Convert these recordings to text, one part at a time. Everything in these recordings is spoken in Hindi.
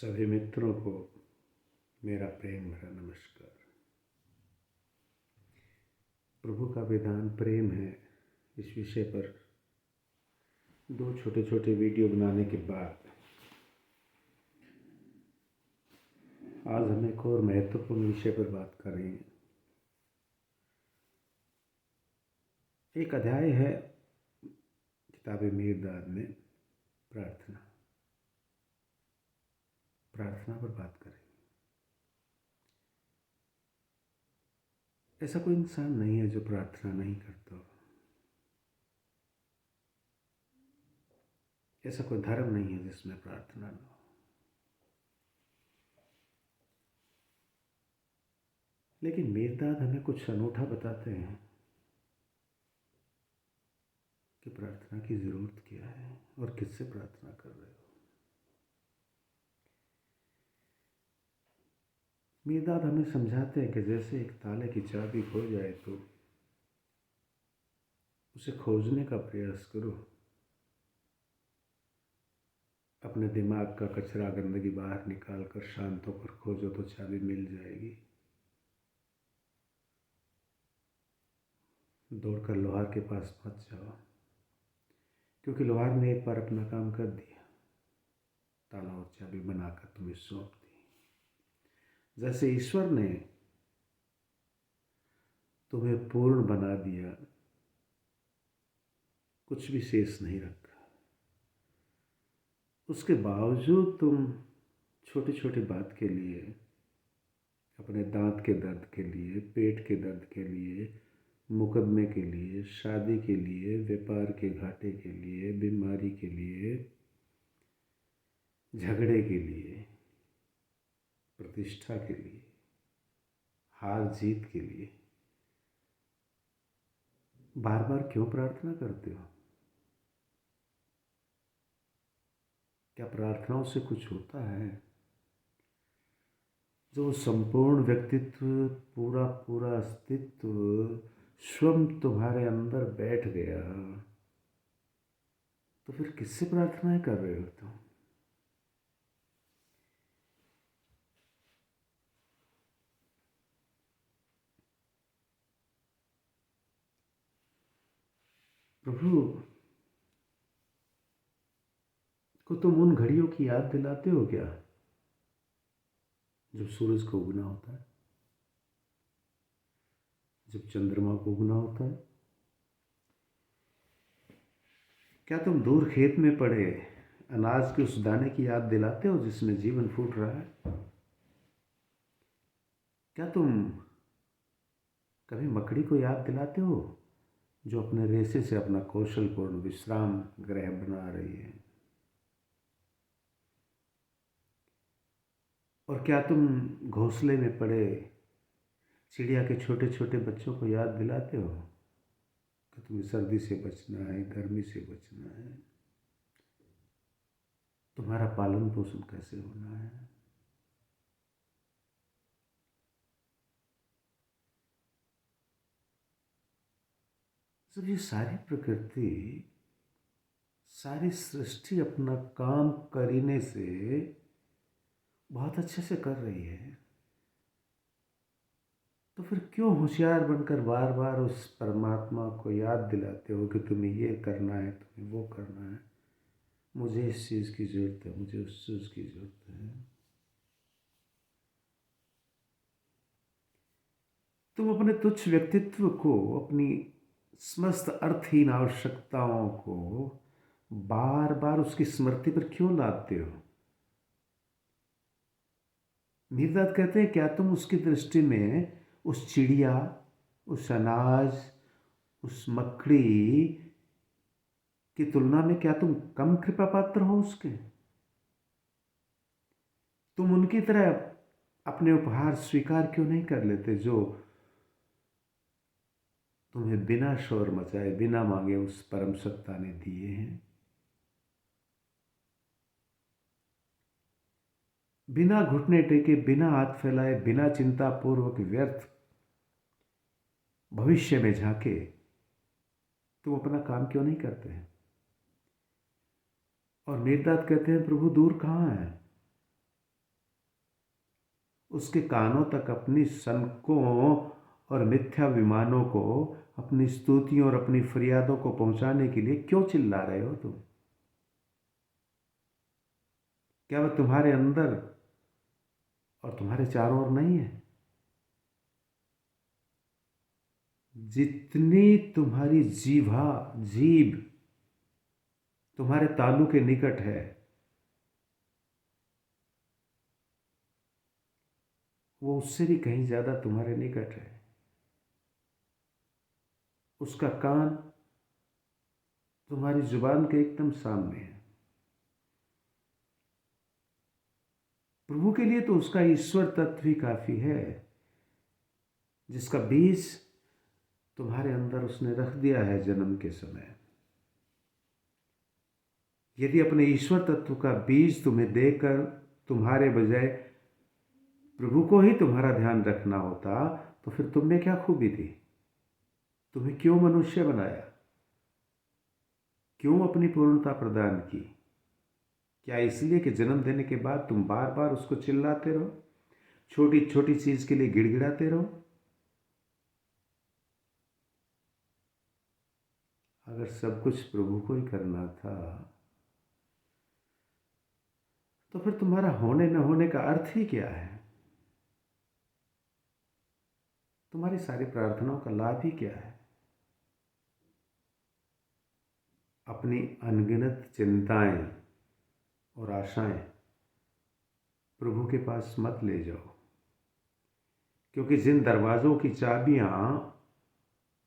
सभी मित्रों को मेरा प्रेम भरा नमस्कार। प्रभु का विधान प्रेम है। इस विषय पर दो छोटे छोटे वीडियो बनाने के बाद आज हम एक और महत्वपूर्ण विषय पर बात करेंगे। एक अध्याय है किताब मीरदाद में प्रार्थना पर बात करें। ऐसा कोई इंसान नहीं है जो प्रार्थना नहीं करता हो। ऐसा कोई धर्म नहीं है जिसमें प्रार्थना न हो। लेकिन मीरदाद हमें कुछ अनूठा बताते हैं कि प्रार्थना की जरूरत क्या है और किससे प्रार्थना कर रहे हो। मीरदाद हमें समझाते हैं कि जैसे एक ताले की चाबी खो जाए तो उसे खोजने का प्रयास करो। अपने दिमाग का कचरा गंदगी बाहर निकाल कर शांत होकर खोजो तो चाबी मिल जाएगी। दौड़कर लोहार के पास मत जाओ, क्योंकि लोहार ने एक बार अपना काम कर दिया, ताला और चाबी बनाकर तुम्हें सौंप दी। जैसे ईश्वर ने तुम्हें पूर्ण बना दिया, कुछ भी शेष नहीं रखा, उसके बावजूद तुम छोटी छोटी बात के लिए, अपने दांत के दर्द के लिए, पेट के दर्द के लिए, मुकदमे के लिए, शादी के लिए, व्यापार के घाटे के लिए, बीमारी के लिए, झगड़े के लिए, प्रतिष्ठा के लिए, हार जीत के लिए बार बार क्यों प्रार्थना करते हो? क्या प्रार्थनाओं से कुछ होता है? जो संपूर्ण व्यक्तित्व, पूरा पूरा अस्तित्व स्वयं तुम्हारे अंदर बैठ गया, तो फिर किससे प्रार्थनाएं कर रहे हो तुम? प्रभु को तुम उन घड़ियों की याद दिलाते हो क्या जब सूरज को उगना होता है, जब चंद्रमा को उगना होता है? क्या तुम दूर खेत में पड़े अनाज के उस दाने की याद दिलाते हो जिसमें जीवन फूट रहा है? क्या तुम कभी मकड़ी को याद दिलाते हो जो अपने रेशे से अपना कौशलपूर्ण विश्राम गृह बना रही है? और क्या तुम घोंसले में पड़े चिड़िया के छोटे छोटे बच्चों को याद दिलाते हो कि तुम्हें सर्दी से बचना है, गर्मी से बचना है, तुम्हारा पालन पोषण कैसे होना है? जब ये सारी प्रकृति, सारी सृष्टि अपना काम करने से बहुत अच्छे से कर रही है, तो फिर क्यों होशियार बनकर बार बार उस परमात्मा को याद दिलाते हो कि तुम्हें ये करना है, तुम्हें वो करना है, मुझे इस चीज़ की ज़रूरत है, मुझे उस चीज़ की ज़रूरत है? तुम अपने तुच्छ व्यक्तित्व को, अपनी समस्त अर्थहीन आवश्यकताओं को बार बार उसकी स्मृति पर क्यों लाते हो? मीरदाद कहते हैं, क्या तुम उसकी दृष्टि में उस चिड़िया, उस अनाज, उस मकड़ी की तुलना में क्या तुम कम कृपा पात्र हो उसके? तुम उनकी तरह अपने उपहार स्वीकार क्यों नहीं कर लेते जो तुम्हें बिना शोर मचाए, बिना मांगे उस परम सत्ता ने दिए हैं? बिना घुटने टेके, बिना हाथ फैलाए, बिना चिंता पूर्वक व्यर्थ भविष्य में झांके तुम अपना काम क्यों नहीं करते हैं? और मीरदाद कहते हैं, प्रभु दूर कहाँ है? उसके कानों तक अपनी सनकों और मिथ्या विमानों को, अपनी स्तुतियों और अपनी फरियादों को पहुंचाने के लिए क्यों चिल्ला रहे हो तुम? क्या वह तुम्हारे अंदर और तुम्हारे चारों ओर नहीं है? जितनी तुम्हारी जीभ तुम्हारे तालू के निकट है, वो उससे भी कहीं ज्यादा तुम्हारे निकट है। उसका कान तुम्हारी जुबान के एकदम सामने है। प्रभु के लिए तो उसका ईश्वर तत्व ही काफी है, जिसका बीज तुम्हारे अंदर उसने रख दिया है जन्म के समय। यदि अपने ईश्वर तत्व का बीज तुम्हें देकर तुम्हारे बजाय प्रभु को ही तुम्हारा ध्यान रखना होता, तो फिर तुम में क्या खूबी थी? तुम्हें क्यों मनुष्य बनाया? क्यों अपनी पूर्णता प्रदान की? क्या इसलिए कि जन्म देने के बाद तुम बार बार उसको चिल्लाते रहो, छोटी छोटी चीज के लिए गिड़गिड़ाते रहो? अगर सब कुछ प्रभु को ही करना था, तो फिर तुम्हारा होने न होने का अर्थ ही क्या है? तुम्हारी सारी प्रार्थनाओं का लाभ ही क्या है? अपनी अनगिनत चिंताएं और आशाएं प्रभु के पास मत ले जाओ, क्योंकि जिन दरवाजों की चाबियां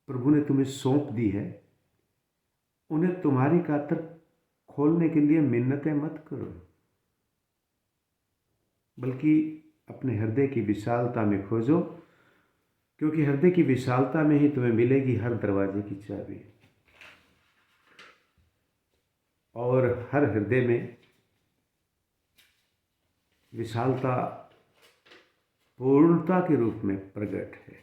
प्रभु ने तुम्हें सौंप दी है, उन्हें तुम्हारी खातिर खोलने के लिए मिन्नतें मत करो, बल्कि अपने हृदय की विशालता में खोजो, क्योंकि हृदय की विशालता में ही तुम्हें मिलेगी हर दरवाजे की चाबी। और हर हृदय में विशालता पूर्णता के रूप में प्रकट है।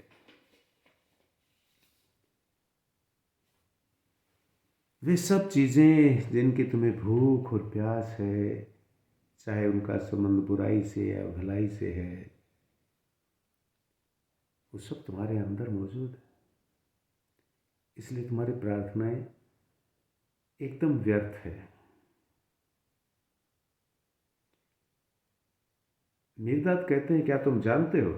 वे सब चीजें जिनकी तुम्हें भूख और प्यास है, चाहे उनका संबंध बुराई से या भलाई से है, वो सब तुम्हारे अंदर मौजूद है। इसलिए तुम्हारी प्रार्थनाएं एकदम व्यर्थ है। मीरदाद कहते हैं, क्या तुम जानते हो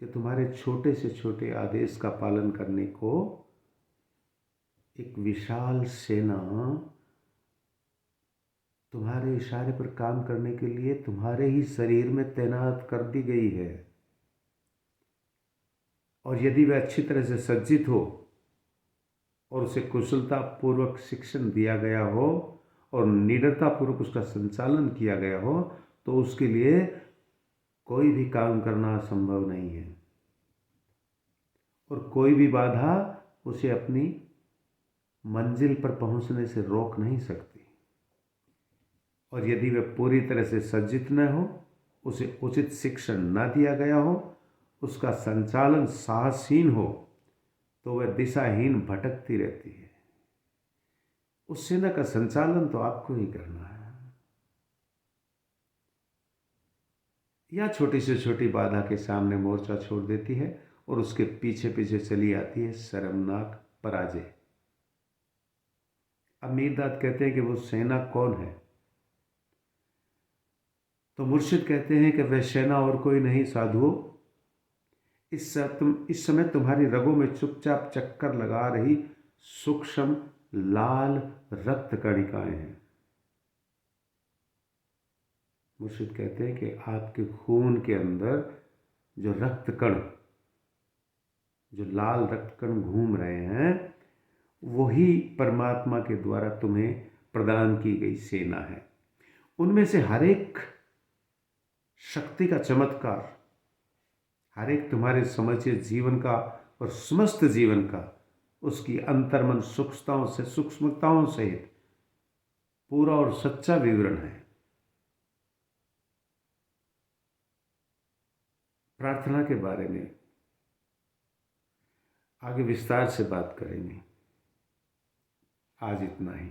कि तुम्हारे छोटे से छोटे आदेश का पालन करने को एक विशाल सेना तुम्हारे इशारे पर काम करने के लिए तुम्हारे ही शरीर में तैनात कर दी गई है। और यदि वह अच्छी तरह से सज्जित हो और उसे कुशलता पूर्वक शिक्षण दिया गया हो और निडरता पूर्वक उसका संचालन किया गया हो, तो उसके लिए कोई भी काम करना संभव नहीं है और कोई भी बाधा उसे अपनी मंजिल पर पहुंचने से रोक नहीं सकती। और यदि वह पूरी तरह से सज्जित न हो, उसे उचित शिक्षण न दिया गया हो, उसका संचालन साहसहीन हो, तो वह दिशाहीन भटकती रहती है। उस सेना का संचालन तो आपको ही करना है। या छोटी से छोटी बाधा के सामने मोर्चा छोड़ देती है और उसके पीछे पीछे चली आती है शर्मनाक पराजय। अब मीरदाद कहते हैं कि वो सेना कौन है? तो मुर्शिद कहते हैं कि वह सेना और कोई नहीं साधुओं, इस समय तुम्हारी रगों में चुपचाप चक्कर लगा रही सूक्ष्म लाल रक्त कणिकाएं हैं। मुर्शिद कहते हैं कि आपके खून के अंदर जो रक्त कण, जो लाल रक्त कण घूम रहे हैं, वही परमात्मा के द्वारा तुम्हें प्रदान की गई सेना है। उनमें से हर एक शक्ति का चमत्कार, हर एक तुम्हारे समझे जीवन का और समस्त जीवन का, उसकी अंतर्मन सूक्ष्मताओं सहित पूरा और सच्चा विवरण है। प्रार्थना के बारे में आगे विस्तार से बात करेंगे। आज इतना ही।